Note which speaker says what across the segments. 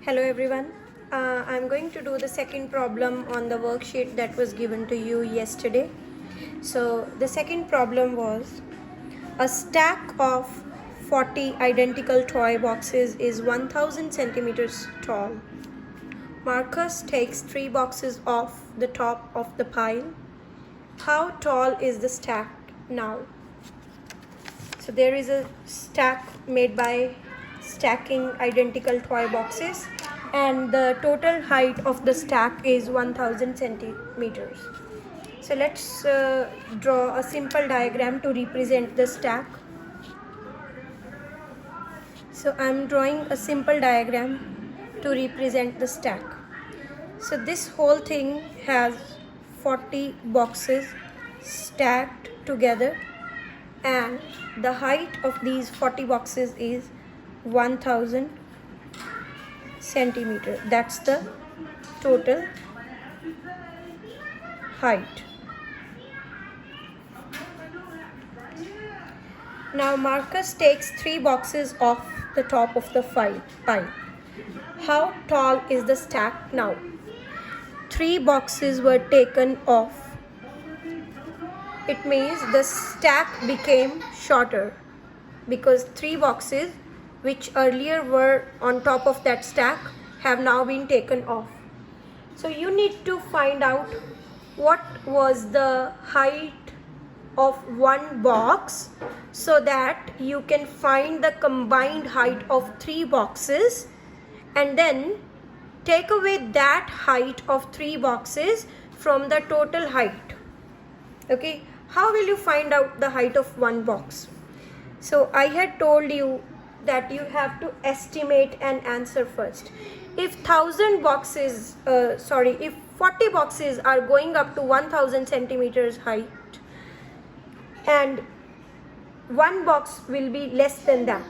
Speaker 1: Hello everyone. I'm going to do the second problem on the worksheet that was given to you yesterday. So the second problem was a stack of 40 identical toy boxes is 1000 centimeters tall. Marcus takes 3 boxes off the top of the pile. How tall is the stack now? So there is a stack made by stacking identical toy boxes, and the total height of the stack is 1000 centimeters. So let's draw a simple diagram to represent the stack. So I'm drawing a simple diagram to represent the stack. So this whole thing has 40 boxes stacked together, and the height of these 40 boxes is 1000 centimeter. That's the total height. Now Marcus takes 3 boxes off the top of the pile. How tall is the stack now? 3 boxes were taken off. It means the stack became shorter because 3 boxes which earlier were on top of that stack have now been taken off. So you need to find out what was the height of one box so that you can find the combined height of 3 boxes and then take away that height of 3 boxes from the total height. Okay, how will you find out the height of one box? So I had told you that you have to estimate an answer first. If 40 boxes are going up to 1000 centimeters height and one box will be less than that,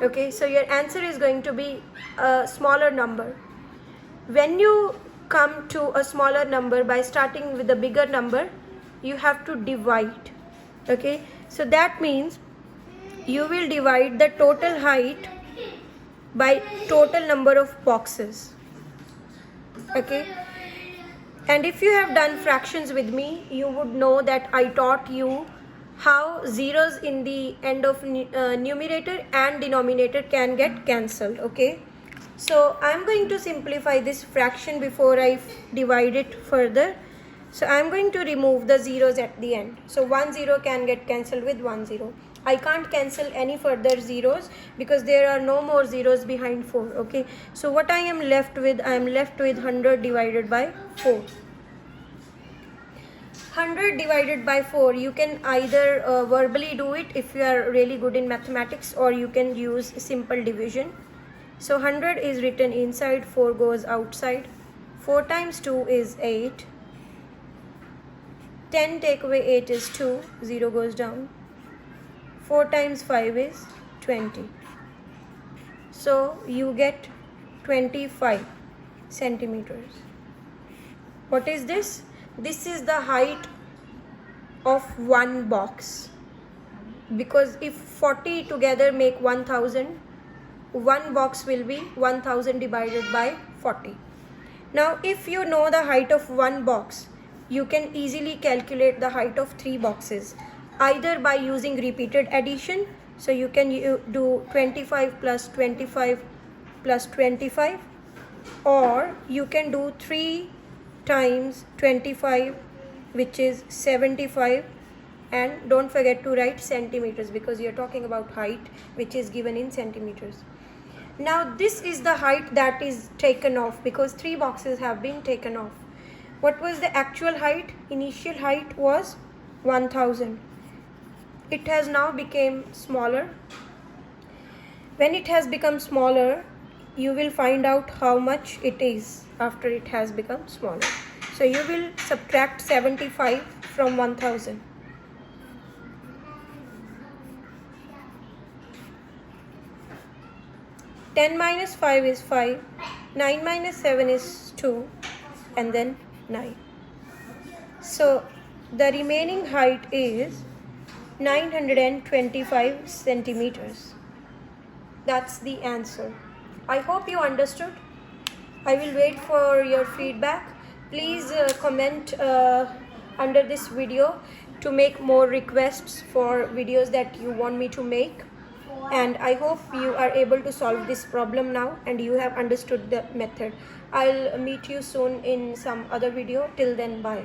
Speaker 1: okay, so your answer is going to be a smaller number. When you come to a smaller number by starting with a bigger number, you have to divide, okay, so that means you will divide the total height by total number of boxes, okay. And if you have done fractions with me, you would know that I taught you how zeros in the end of numerator and denominator can get cancelled, okay. So I'm going to simplify this fraction before I divide it further. So I'm going to remove the zeros at the end. So 1 0 can get cancelled with 1 0. I can't cancel any further zeros because there are no more zeros behind 4, okay. So what I am left with, 100 divided by 4. 100 divided by 4, you can either verbally do it if you are really good in mathematics, or you can use simple division. So 100 is written inside, 4 goes outside. 4 times 2 is 8. 10 take away 8 is 2, 0 goes down. 4 times 5 is 20. So you get 25 centimeters. What is this? This is the height of one box. Because if 40 together make 1000, one box will be 1000 divided by 40. Now if you know the height of one box, you can easily calculate the height of 3 boxes, either by using repeated addition. So you can do 25 plus 25 plus 25, or you can do 3 times 25, which is 75, and don't forget to write centimeters because you're talking about height which is given in centimeters. Now this is the height that is taken off because 3 boxes have been taken off. What was the actual height? Initial height was 1000. It has now become smaller. When it has become smaller, you will find out how much it is after it has become smaller. So you will subtract 75 from 1000. Ten minus 5 is 5. 9 minus 7 is 2. And then 9. So the remaining height is 925 centimeters. That's the answer. I hope you understood. I will wait for your feedback. Please comment under this video to make more requests for videos that you want me to make. And I hope you are able to solve this problem now and you have understood the method. I'll meet you soon in some other video. Till then, bye.